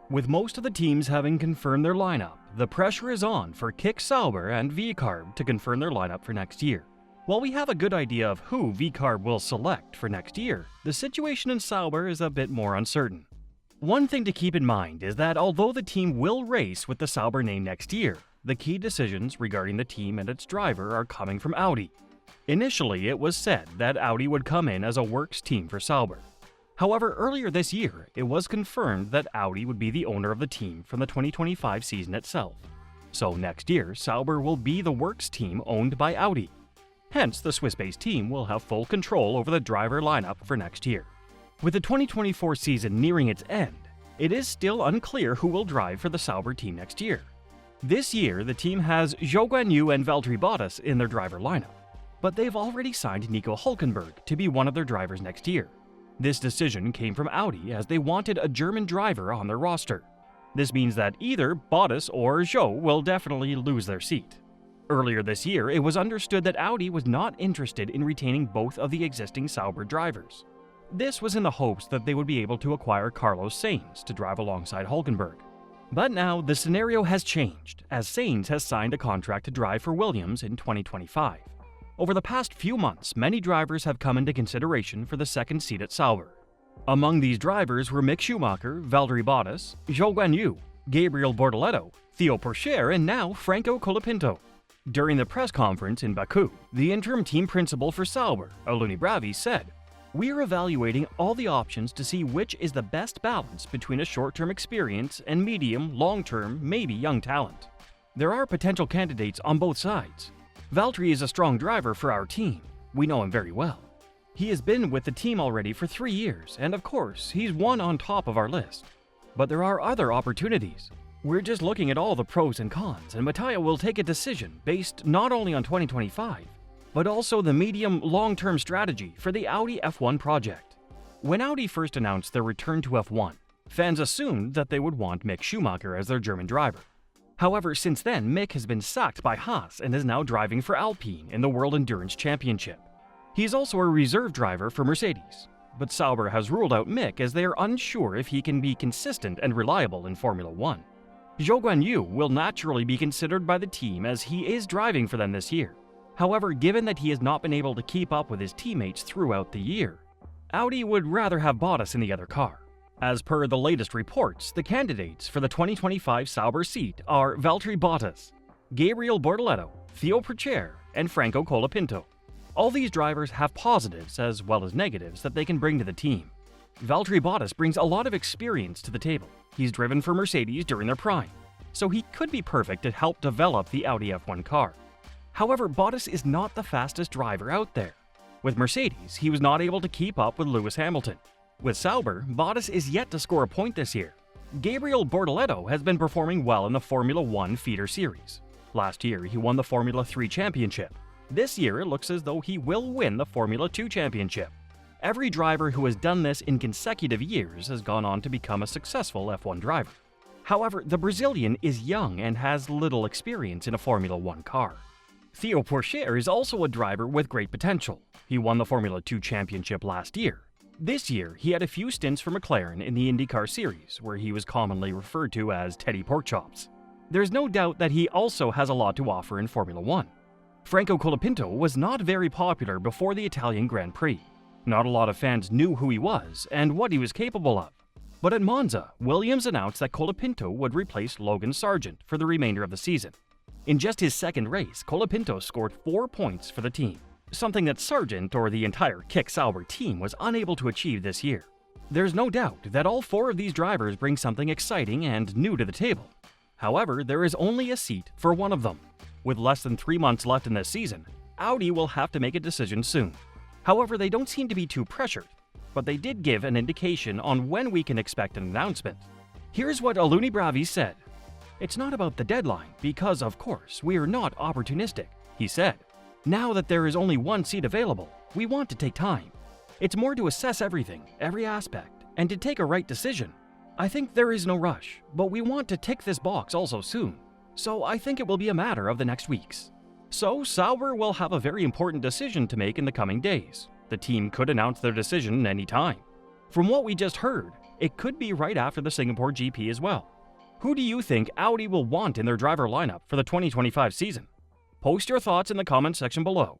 With most of the teams having confirmed their lineup, the pressure is on for Kick Sauber and VCARB to confirm their lineup for next year. While we have a good idea of who VCARB will select for next year, the situation in Sauber is a bit more uncertain. One thing to keep in mind is that although the team will race with the Sauber name next year, the key decisions regarding the team and its driver are coming from Audi. Initially, it was said that Audi would come in as a works team for Sauber. However, earlier this year, it was confirmed that Audi would be the owner of the team from the 2025 season itself. So next year, Sauber will be the works team owned by Audi. Hence, the Swiss-based team will have full control over the driver lineup for next year. With the 2024 season nearing its end, it is still unclear who will drive for the Sauber team next year. This year, the team has Zhou, Guanyu and Valtteri Bottas in their driver lineup, but they've already signed Nico Hülkenberg to be one of their drivers next year. This decision came from Audi as they wanted a German driver on their roster. This means that either Bottas or Zhou will definitely lose their seat. Earlier this year, it was understood that Audi was not interested in retaining both of the existing Sauber drivers. This was in the hopes that they would be able to acquire Carlos Sainz to drive alongside Hülkenberg. But now the scenario has changed, as Sainz has signed a contract to drive for Williams in 2025. Over the past few months, many drivers have come into consideration for the second seat at Sauber. Among these drivers were Mick Schumacher, Valtteri Bottas, Zhou Guanyu, Gabriel Bortoleto, Theo Pourchaire, and now Franco Colapinto. During the press conference in Baku, the interim team principal for Sauber, Aluni Bravi, said, "We are evaluating all the options to see which is the best balance between a short-term experience and medium, long-term, maybe young talent. There are potential candidates on both sides. Valtteri is a strong driver for our team. We know him very well. He has been with the team already for 3 years, and of course, he's one on top of our list. But there are other opportunities. We're just looking at all the pros and cons, and Mattia will take a decision based not only on 2025, but also the medium-long-term strategy for the Audi F1 project." When Audi first announced their return to F1, fans assumed that they would want Mick Schumacher as their German driver. However, since then, Mick has been sacked by Haas and is now driving for Alpine in the World Endurance Championship. He is also a reserve driver for Mercedes, but Sauber has ruled out Mick as they are unsure if he can be consistent and reliable in Formula 1. Zhou Guanyu will naturally be considered by the team as he is driving for them this year. However, given that he has not been able to keep up with his teammates throughout the year, Audi would rather have Bottas in the other car. As per the latest reports, the candidates for the 2025 Sauber seat are Valtteri Bottas, Gabriel Bortoleto, Theo Pourchaire, and Franco Colapinto. All these drivers have positives as well as negatives that they can bring to the team. Valtteri Bottas brings a lot of experience to the table. He's driven for Mercedes during their prime, so he could be perfect to help develop the Audi F1 car. However, Bottas is not the fastest driver out there. With Mercedes, he was not able to keep up with Lewis Hamilton. With Sauber, Bottas is yet to score a point this year. Gabriel Bortoleto has been performing well in the Formula 1 feeder series. Last year, he won the Formula 3 championship. This year, it looks as though he will win the Formula 2 championship. Every driver who has done this in consecutive years has gone on to become a successful F1 driver. However, the Brazilian is young and has little experience in a Formula 1 car. Theo Pourchaire is also a driver with great potential. He won the Formula 2 championship last year. This year, he had a few stints for McLaren in the IndyCar series, where he was commonly referred to as Teddy Porkchops. There's no doubt that he also has a lot to offer in Formula 1. Franco Colapinto was not very popular before the Italian Grand Prix. Not a lot of fans knew who he was and what he was capable of. But at Monza, Williams announced that Colapinto would replace Logan Sargent for the remainder of the season. In just his second race, Colapinto scored 4 points for the team, something that Sargent or the entire Kick Sauber team was unable to achieve this year. There's no doubt that all 4 of these drivers bring something exciting and new to the table. However, there is only a seat for one of them. With less than 3 months left in this season, Audi will have to make a decision soon. However, they don't seem to be too pressured, but they did give an indication on when we can expect an announcement. Here's what Aluni Bravi said. "It's not about the deadline, because of course, we are not opportunistic," he said. "Now that there is only one seat available, we want to take time. It's more to assess everything, every aspect, and to take a right decision. I think there is no rush, but we want to tick this box also soon. So I think it will be a matter of the next weeks." So Sauber will have a very important decision to make in the coming days. The team could announce their decision any time. From what we just heard, it could be right after the Singapore GP as well. Who do you think Audi will want in their driver lineup for the 2025 season? Post your thoughts in the comments section below.